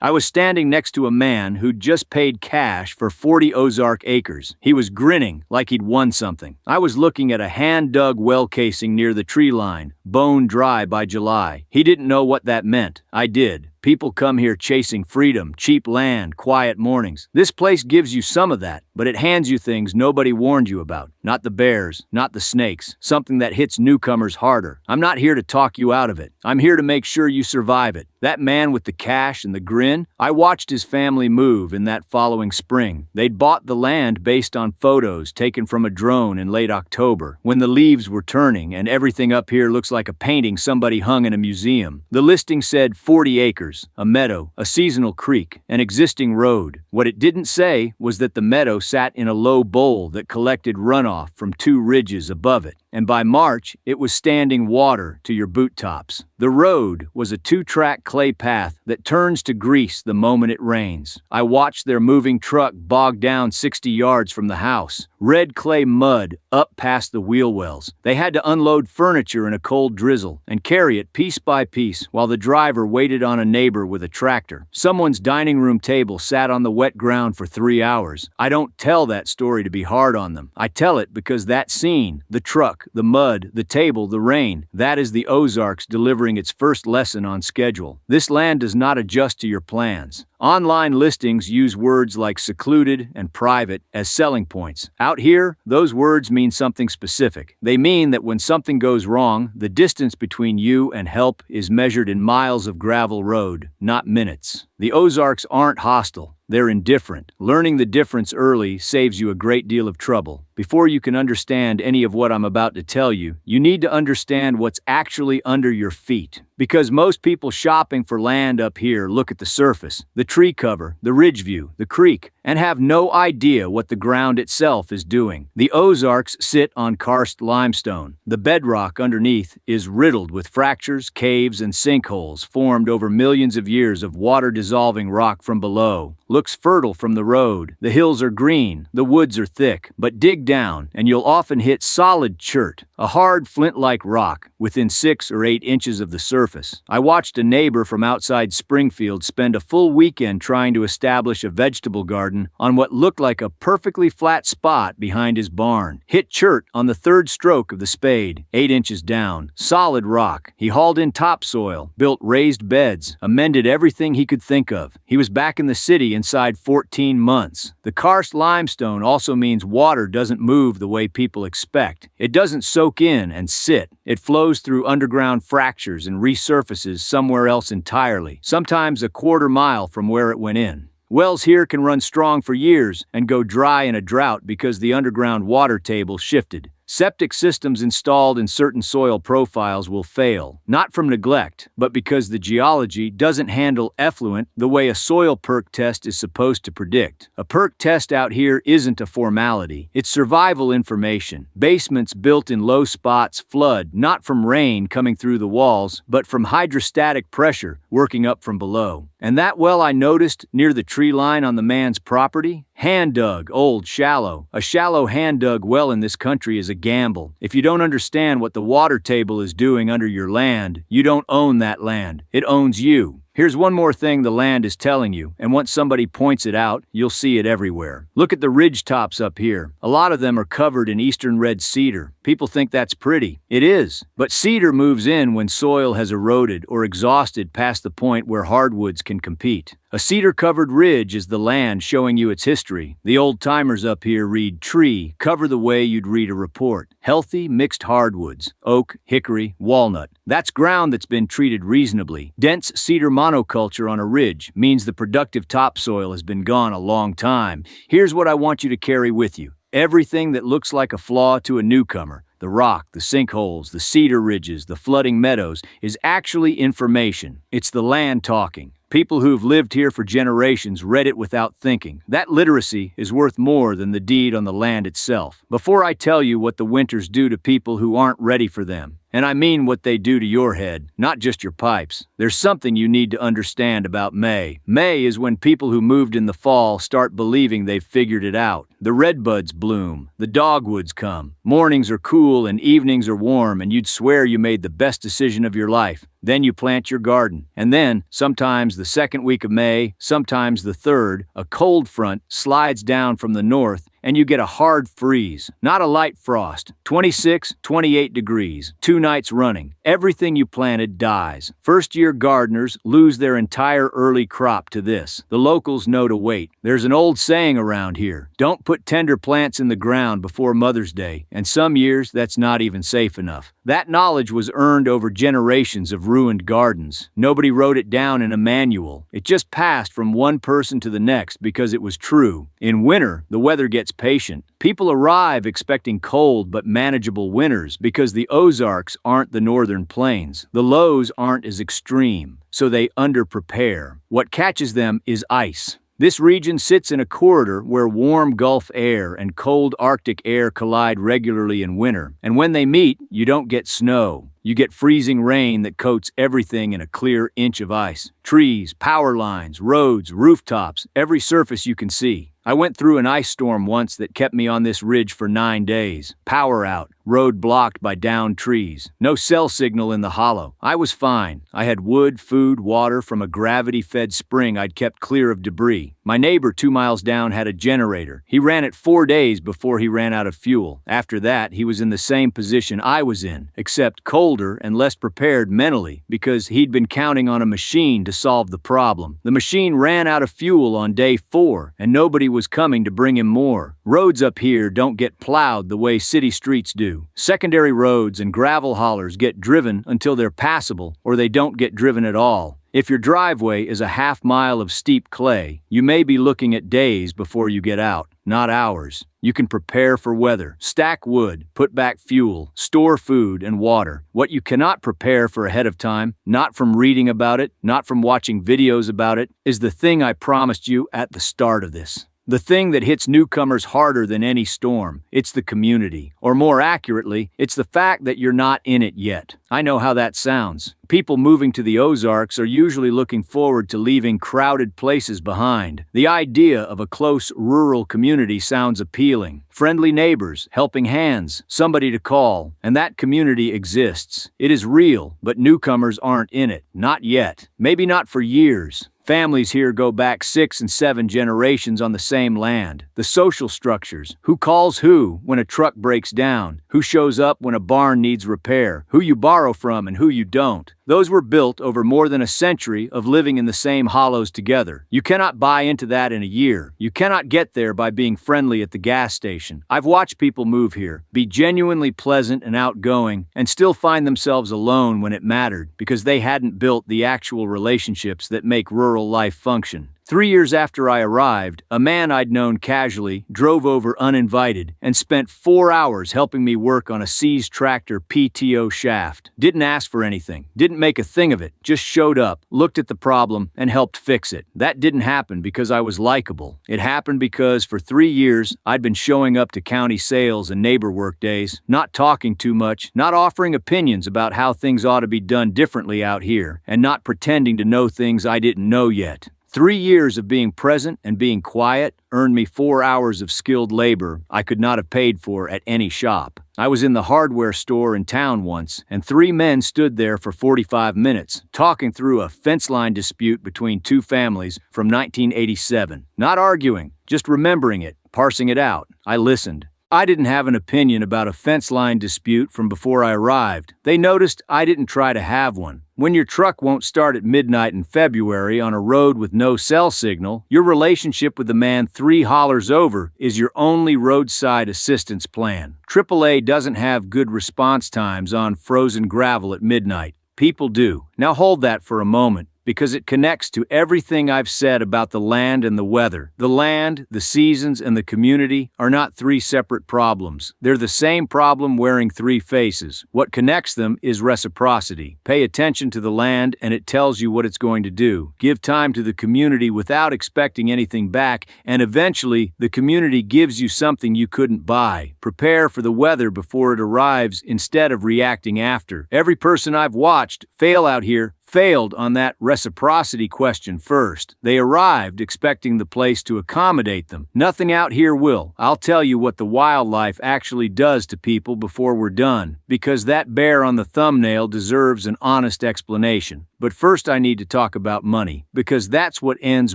I was standing next to a man who'd just paid cash for 40 Ozark acres. He was grinning like he'd won something. I was looking at a hand-dug well casing near the tree line, bone dry by July. He didn't know what that meant. I did. People come here chasing freedom, cheap land, quiet mornings. This place gives you some of that, but it hands you things nobody warned you about. Not the bears, not the snakes, something that hits newcomers harder. I'm not here to talk you out of it. I'm here to make sure you survive it. That man with the cash and the grin, I watched his family move in that following spring. They'd bought the land based on photos taken from a drone in late October, when the leaves were turning and everything up here looks like a painting somebody hung in a museum. The listing said 40 acres, a meadow, a seasonal creek, an existing road. What it didn't say was that the meadow sat in a low bowl that collected runoff from 2 ridges above it, and by March, it was standing water to your boot tops. The road was a 2-track clay path that turns to grease the moment it rains. I watched their moving truck bog down 60 yards from the house. Red clay mud up past the wheel wells. They had to unload furniture in a cold drizzle and carry it piece by piece while the driver waited on a neighbor with a tractor. Someone's dining room table sat on the wet ground for 3 hours. I don't tell that story to be hard on them. I tell it because that scene, the truck, the mud, the table, the rain, that is the Ozarks delivering its first lesson on schedule. This land does not adjust to your plans. Online listings use words like secluded and private as selling points. Out here, those words mean something specific. They mean that when something goes wrong, the distance between you and help is measured in miles of gravel road, not minutes. The Ozarks aren't hostile. They're indifferent. Learning the difference early saves you a great deal of trouble. Before you can understand any of what I'm about to tell you, you need to understand what's actually under your feet. Because most people shopping for land up here look at the surface, the tree cover, the ridge view, the creek, and have no idea what the ground itself is doing. The Ozarks sit on karst limestone. The bedrock underneath is riddled with fractures, caves, and sinkholes formed over millions of years of water-dissolving rock from below. Looks fertile from the road. The hills are green, the woods are thick, but dig down and you'll often hit solid chert, a hard flint-like rock within 6 or 8 inches of the surface. I watched a neighbor from outside Springfield spend a full weekend trying to establish a vegetable garden on what looked like a perfectly flat spot behind his barn. Hit chert on the 3rd stroke of the spade, 8 inches down, solid rock. He hauled in topsoil, built raised beds, amended everything he could think of. He was back in the city inside 14 months. The karst limestone also means water doesn't move the way people expect. It doesn't soak in and sit. It flows through underground fractures and resurfaces somewhere else entirely, sometimes a quarter mile from where it went in. Wells here can run strong for years and go dry in a drought because the underground water table shifted. Septic systems installed in certain soil profiles will fail, not from neglect, but because the geology doesn't handle effluent the way a soil perk test is supposed to predict. A perk test out here isn't a formality. It's survival information. Basements built in low spots flood, not from rain coming through the walls, but from hydrostatic pressure working up from below. And that well I noticed near the tree line on the man's property? Hand-dug, old, shallow. A shallow hand-dug well in this country is a gamble. If you don't understand what the water table is doing under your land, you don't own that land. It owns you. Here's one more thing the land is telling you, and once somebody points it out, you'll see it everywhere. Look at the ridge tops up here. A lot of them are covered in eastern red cedar. People think that's pretty. It is. But cedar moves in when soil has eroded or exhausted past the point where hardwoods can compete. A cedar-covered ridge is the land showing you its history. The old-timers up here read tree, cover the way you'd read a report. Healthy, mixed hardwoods, oak, hickory, walnut. That's ground that's been treated reasonably. Dense cedar monoculture on a ridge means the productive topsoil has been gone a long time. Here's what I want you to carry with you. Everything that looks like a flaw to a newcomer, the rock, the sinkholes, the cedar ridges, the flooding meadows, is actually information. It's the land talking. People who've lived here for generations read it without thinking. That literacy is worth more than the deed on the land itself. Before I tell you what the winters do to people who aren't ready for them, And I mean what they do to your head, not just your pipes. There's something you need to understand about May. May is when people who moved in the fall start believing they've figured it out. The redbuds bloom, the dogwoods come. Mornings are cool and evenings are warm, and you'd swear you made the best decision of your life. Then you plant your garden. And then, sometimes the second week of May, sometimes the third, a cold front slides down from the north and you get a hard freeze, not a light frost. 26, 28 degrees, 2 nights running. Everything you planted dies. First-year gardeners lose their entire early crop to this. The locals know to wait. There's an old saying around here, don't put tender plants in the ground before Mother's Day, and some years that's not even safe enough. That knowledge was earned over generations of ruined gardens. Nobody wrote it down in a manual. It just passed from one person to the next because it was true. In winter, the weather gets patient. People arrive expecting cold but manageable winters because the Ozarks aren't the northern plains. The lows aren't as extreme, so they underprepare. What catches them is ice. This region sits in a corridor where warm Gulf air and cold Arctic air collide regularly in winter. And when they meet, you don't get snow. You get freezing rain that coats everything in a clear inch of ice. Trees, power lines, roads, rooftops, every surface you can see. I went through an ice storm once that kept me on this ridge for 9 days. Power out, road blocked by downed trees. No cell signal in the hollow. I was fine. I had wood, food, water from a gravity-fed spring I'd kept clear of debris. My neighbor 2 miles down had a generator. He ran it 4 days before he ran out of fuel. After that, he was in the same position I was in, except colder and less prepared mentally because he'd been counting on a machine to solve the problem. The machine ran out of fuel on day 4, and nobody was coming to bring him more. Roads up here don't get plowed the way city streets do. Secondary roads and gravel hollers get driven until they're passable, or they don't get driven at all. If your driveway is a half mile of steep clay, you may be looking at days before you get out, not hours. You can prepare for weather, stack wood, put back fuel, store food and water. What you cannot prepare for ahead of time, not from reading about it, not from watching videos about it, is the thing I promised you at the start of this. The thing that hits newcomers harder than any storm. It's the community. Or more accurately, it's the fact that you're not in it yet. I know how that sounds. People moving to the Ozarks are usually looking forward to leaving crowded places behind. The idea of a close rural community sounds appealing. Friendly neighbors, helping hands, somebody to call, and that community exists. It is real, but newcomers aren't in it. Not yet. Maybe not for years. Families here go back 6 and 7 generations on the same land. The social structures, who calls who when a truck breaks down, who shows up when a barn needs repair, who you borrow from and who you don't. Those were built over more than a century of living in the same hollows together. You cannot buy into that in a year. You cannot get there by being friendly at the gas station. I've watched people move here, be genuinely pleasant and outgoing, and still find themselves alone when it mattered because they hadn't built the actual relationships that make rural life function. 3 years after I arrived, a man I'd known casually drove over uninvited and spent 4 hours helping me work on a seized tractor PTO shaft. Didn't ask for anything, didn't make a thing of it, just showed up, looked at the problem, and helped fix it. That didn't happen because I was likable. It happened because for 3 years, I'd been showing up to county sales and neighbor work days, not talking too much, not offering opinions about how things ought to be done differently out here, and not pretending to know things I didn't know yet. 3 years of being present and being quiet earned me 4 hours of skilled labor I could not have paid for at any shop. I was in the hardware store in town once, and 3 men stood there for 45 minutes, talking through a fence line dispute between 2 families from 1987. Not arguing, just remembering it, parsing it out. I listened. I didn't have an opinion about a fence line dispute from before I arrived. They noticed I didn't try to have one. When your truck won't start at midnight in February on a road with no cell signal, your relationship with the man 3 hollers over is your only roadside assistance plan. AAA doesn't have good response times on frozen gravel at midnight. People do. Now hold that for a moment. because it connects to everything I've said about the land and the weather. The land, the seasons, and the community are not three separate problems. They're the same problem wearing three faces. What connects them is reciprocity. Pay attention to the land and it tells you what it's going to do. Give time to the community without expecting anything back, and eventually the community gives you something you couldn't buy. Prepare for the weather before it arrives instead of reacting after. Every person I've watched fail out here failed on that reciprocity question first. They arrived expecting the place to accommodate them. Nothing out here will. I'll tell you what the wildlife actually does to people before we're done, because that bear on the thumbnail deserves an honest explanation. But first I need to talk about money, because that's what ends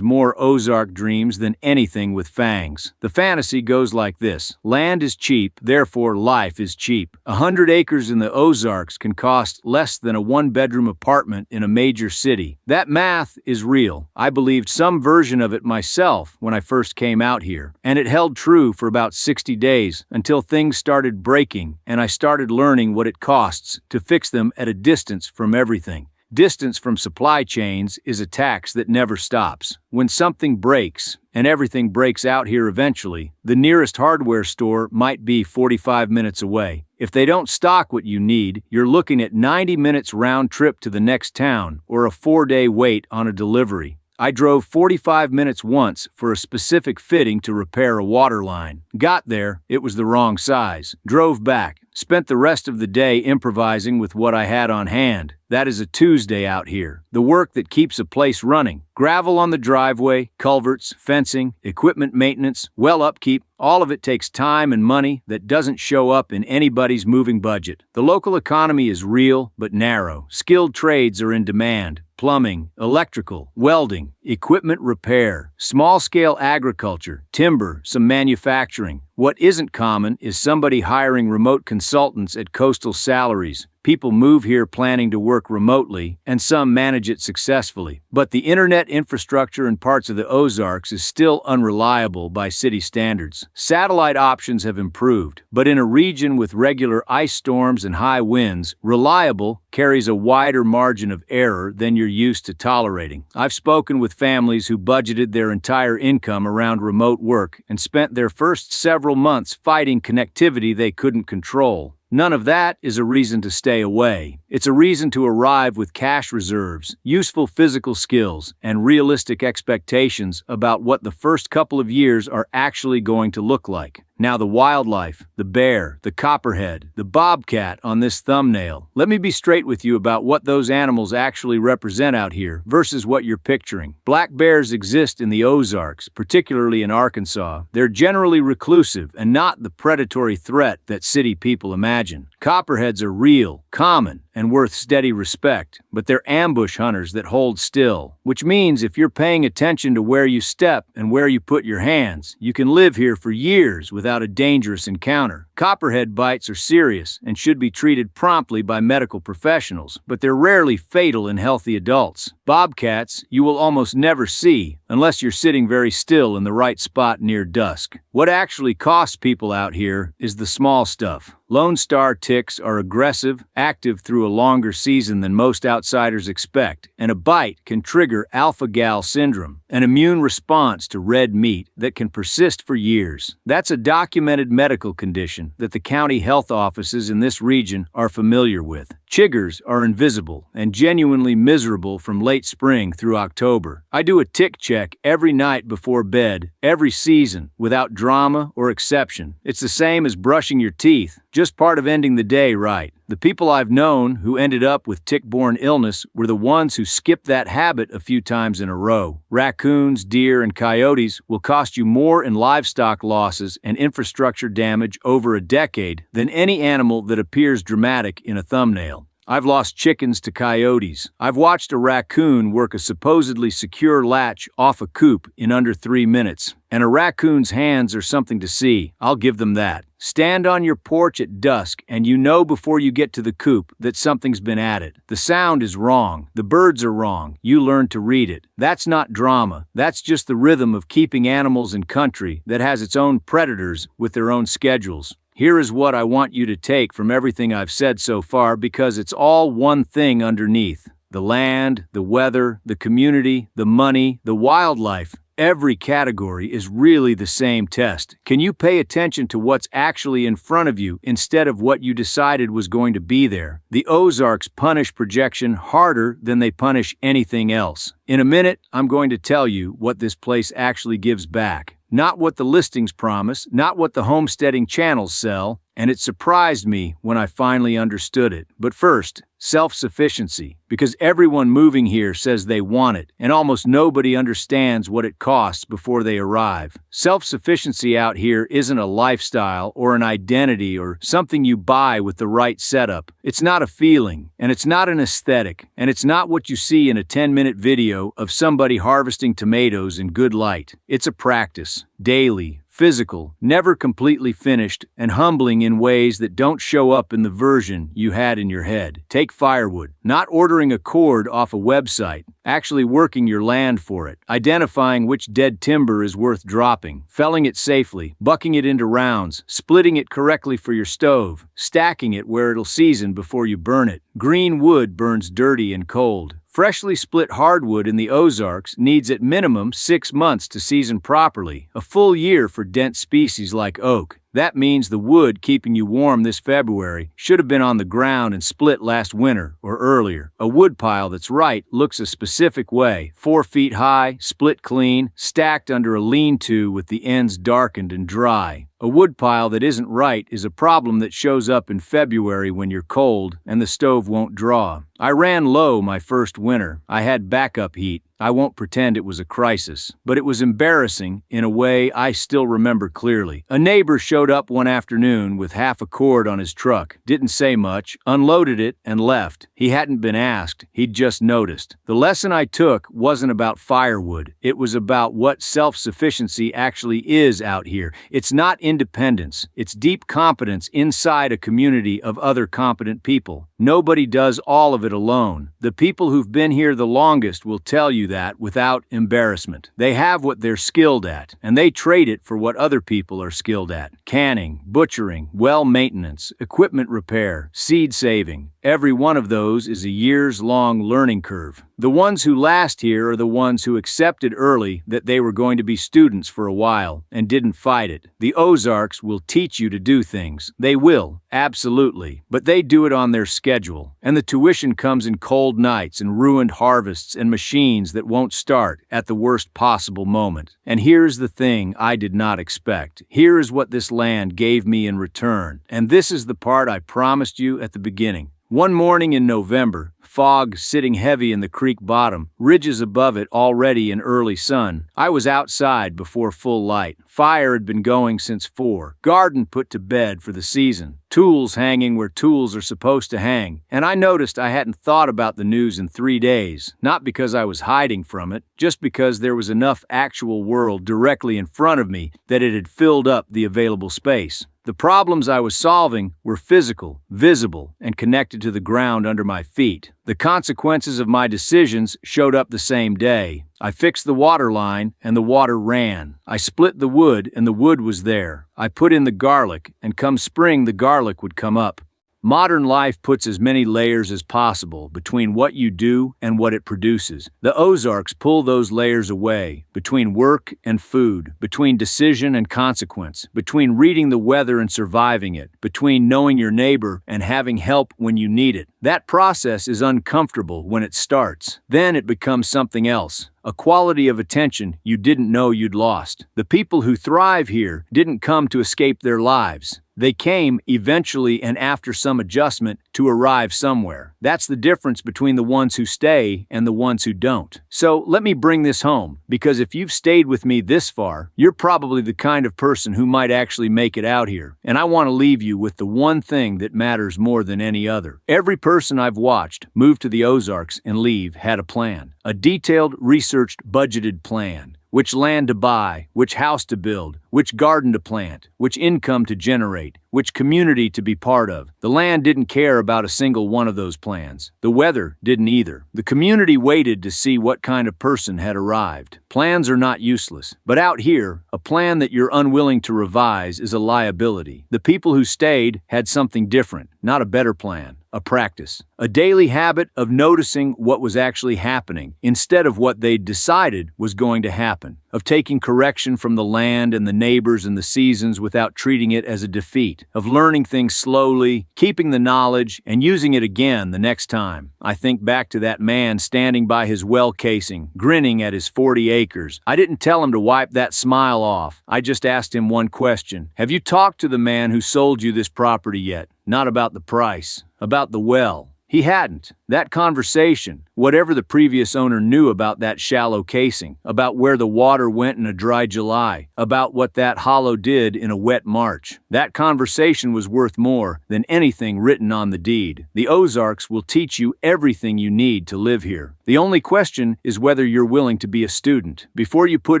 more Ozark dreams than anything with fangs. The fantasy goes like this: land is cheap, therefore life is cheap. 100 acres in the Ozarks can cost less than a one-bedroom apartment in a major city. That math is real. I believed some version of it myself when I first came out here, and it held true for about 60 days until things started breaking and I started learning what it costs to fix them at a distance from everything. Distance from supply chains is a tax that never stops. When something breaks, and everything breaks out here eventually, the nearest hardware store might be 45 minutes away. If they don't stock what you need, you're looking at 90 minutes round trip to the next town or a 4-day wait on a delivery. I drove 45 minutes once for a specific fitting to repair a water line. Got there, it was the wrong size. Drove back. Spent the rest of the day improvising with what I had on hand. That is a Tuesday out here. The work that keeps a place running. Gravel on the driveway, culverts, fencing, equipment maintenance, well upkeep, all of it takes time and money that doesn't show up in anybody's moving budget. The local economy is real but narrow. Skilled trades are in demand. Plumbing, electrical, welding, equipment repair, small-scale agriculture, timber, some manufacturing. What isn't common is somebody hiring remote consultants at coastal salaries. People move here planning to work remotely, and some manage it successfully. But the internet infrastructure in parts of the Ozarks is still unreliable by city standards. Satellite options have improved, but in a region with regular ice storms and high winds, reliable carries a wider margin of error than you're used to tolerating. I've spoken with families who budgeted their entire income around remote work and spent their first several months fighting connectivity they couldn't control. None of that is a reason to stay away. It's a reason to arrive with cash reserves, useful physical skills, and realistic expectations about what the first couple of years are actually going to look like. Now the wildlife, the bear, the copperhead, the bobcat on this thumbnail. Let me be straight with you about what those animals actually represent out here versus what you're picturing. Black bears exist in the Ozarks, particularly in Arkansas. They're generally reclusive and not the predatory threat that city people imagine. Copperheads are real, common, and worth steady respect, but they're ambush hunters that hold still, which means if you're paying attention to where you step and where you put your hands, you can live here for years without a dangerous encounter. Copperhead bites are serious and should be treated promptly by medical professionals, but they're rarely fatal in healthy adults. Bobcats you will almost never see unless you're sitting very still in the right spot near dusk. What actually costs people out here is the small stuff. Lone Star ticks are aggressive, active through a longer season than most outsiders expect, and a bite can trigger alpha-gal syndrome, an immune response to red meat that can persist for years. That's a documented medical condition that the county health offices in this region are familiar with. Chiggers are invisible and genuinely miserable from late spring through October. I do a tick check every night before bed, every season, without drama or exception. It's the same as brushing your teeth, just part of ending the day right. The people I've known who ended up with tick-borne illness were the ones who skipped that habit a few times in a row. Raccoons, deer, and coyotes will cost you more in livestock losses and infrastructure damage over a decade than any animal that appears dramatic in a thumbnail. I've lost chickens to coyotes. I've watched a raccoon work a supposedly secure latch off a coop in under 3 minutes. And a raccoon's hands are something to see, I'll give them that. Stand on your porch at dusk and you know before you get to the coop that something's been added. The sound is wrong. The birds are wrong. You learn to read it. That's not drama. That's just the rhythm of keeping animals in country that has its own predators with their own schedules. Here is what I want you to take from everything I've said so far, because it's all one thing underneath. The The land, the weather, the community, the money, the wildlife. Every category is really the same test. Can you pay attention to what's actually in front of you instead of what you decided was going to be there? The Ozarks punish projection harder than they punish anything else. In a minute, I'm going to tell you what this place actually gives back. Not what the listings promise, not what the homesteading channels sell, and it surprised me when I finally understood it. But first, self-sufficiency, because everyone moving here says they want it, and almost nobody understands what it costs before they arrive. Self-sufficiency out here isn't a lifestyle or an identity or something you buy with the right setup. It's not a feeling, and it's not an aesthetic, and it's not what you see in a 10-minute video of somebody harvesting tomatoes in good light. It's a practice, daily, physical, never completely finished, and humbling in ways that don't show up in the version you had in your head. Take firewood, not ordering a cord off a website, actually working your land for it, identifying which dead timber is worth dropping, felling it safely, bucking it into rounds, splitting it correctly for your stove, stacking it where it'll season before you burn it. Green wood burns dirty and cold. Freshly split hardwood in the Ozarks needs at minimum 6 months to season properly, a full year for dense species like oak. That means the wood keeping you warm this February should have been on the ground and split last winter or earlier. A wood pile that's right looks a specific way, 4 feet high, split clean, stacked under a lean-to with the ends darkened and dry. A wood pile that isn't right is a problem that shows up in February when you're cold and the stove won't draw. I ran low my first winter. I had backup heat. I won't pretend it was a crisis, but it was embarrassing in a way I still remember clearly. A neighbor showed up one afternoon with half a cord on his truck, didn't say much, unloaded it, and left. He hadn't been asked, he'd just noticed. The lesson I took wasn't about firewood. It was about what self-sufficiency actually is out here. It's not independence. It's deep competence inside a community of other competent people. Nobody does all of it alone. The people who've been here the longest will tell you that without embarrassment. They have what they're skilled at, and they trade it for what other people are skilled at. Canning, butchering, well maintenance, equipment repair, seed saving. Every one of those is a years-long learning curve. The ones who last here are the ones who accepted early that they were going to be students for a while and didn't fight it. The Ozarks will teach you to do things. They will, absolutely, but they do it on their schedule. And the tuition comes in cold nights and ruined harvests and machines that won't start at the worst possible moment. And here's the thing I did not expect. Here is what this land gave me in return. And this is the part I promised you at the beginning. One morning in November, fog sitting heavy in the creek bottom, ridges above it already in early sun. I was outside before full light. Fire had been going since 4. Garden put to bed for the season. Tools hanging where tools are supposed to hang. And I noticed I hadn't thought about the news in 3 days. Not because I was hiding from it, just because there was enough actual world directly in front of me that it had filled up the available space. The problems I was solving were physical, visible, and connected to the ground under my feet. The consequences of my decisions showed up the same day. I fixed the water line, and the water ran. I split the wood, and the wood was there. I put in the garlic, and come spring the garlic would come up. Modern life puts as many layers as possible between what you do and what it produces. The Ozarks pull those layers away, between work and food, between decision and consequence, between reading the weather and surviving it, between knowing your neighbor and having help when you need it. That process is uncomfortable when it starts. Then it becomes something else. A quality of attention you didn't know you'd lost. The people who thrive here didn't come to escape their lives. They came, eventually and after some adjustment, to arrive somewhere. That's the difference between the ones who stay and the ones who don't. So let me bring this home, because if you've stayed with me this far, you're probably the kind of person who might actually make it out here. And I want to leave you with the one thing that matters more than any other. Every person I've watched move to the Ozarks and leave had a plan. A detailed, researched, budgeted plan. Which land to buy, which house to build, which garden to plant, which income to generate, which community to be part of. The land didn't care about a single one of those plans. The weather didn't either. The community waited to see what kind of person had arrived. Plans are not useless, but out here, a plan that you're unwilling to revise is a liability. The people who stayed had something different, not a better plan. A practice, a daily habit of noticing what was actually happening instead of what they'd decided was going to happen, of taking correction from the land and the neighbors and the seasons without treating it as a defeat, of learning things slowly, keeping the knowledge, and using it again the next time. I think back to that man standing by his well casing, grinning at his 40 acres. I didn't tell him to wipe that smile off. I just asked him one question. Have you talked to the man who sold you this property yet? Not about the price, about the well. He hadn't. That conversation, whatever the previous owner knew about that shallow casing, about where the water went in a dry July, about what that hollow did in a wet March, that conversation was worth more than anything written on the deed. The Ozarks will teach you everything you need to live here. The only question is whether you're willing to be a student. Before you put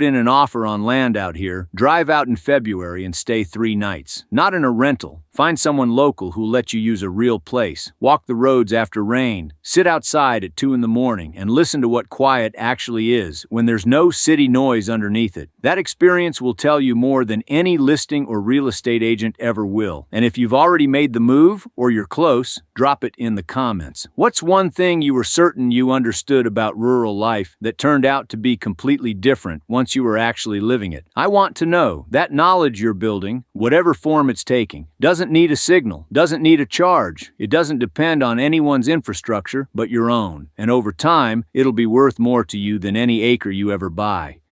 in an offer on land out here, drive out in February and stay 3 nights. Not in a rental. Find someone local who'll let you use a real place. Walk the roads after rain. Sit outside at 2 in the morning and listen to what quiet actually is when there's no city noise underneath it. That experience will tell you more than any listing or real estate agent ever will. And if you've already made the move or you're close, drop it in the comments. What's one thing you were certain you understood about rural life that turned out to be completely different once you were actually living it? I want to know. That knowledge you're building, whatever form it's taking, doesn't need a signal, doesn't need a charge. It doesn't depend on anyone's infrastructure but your own. And over time, it'll be worth more to you than any acre you ever buy.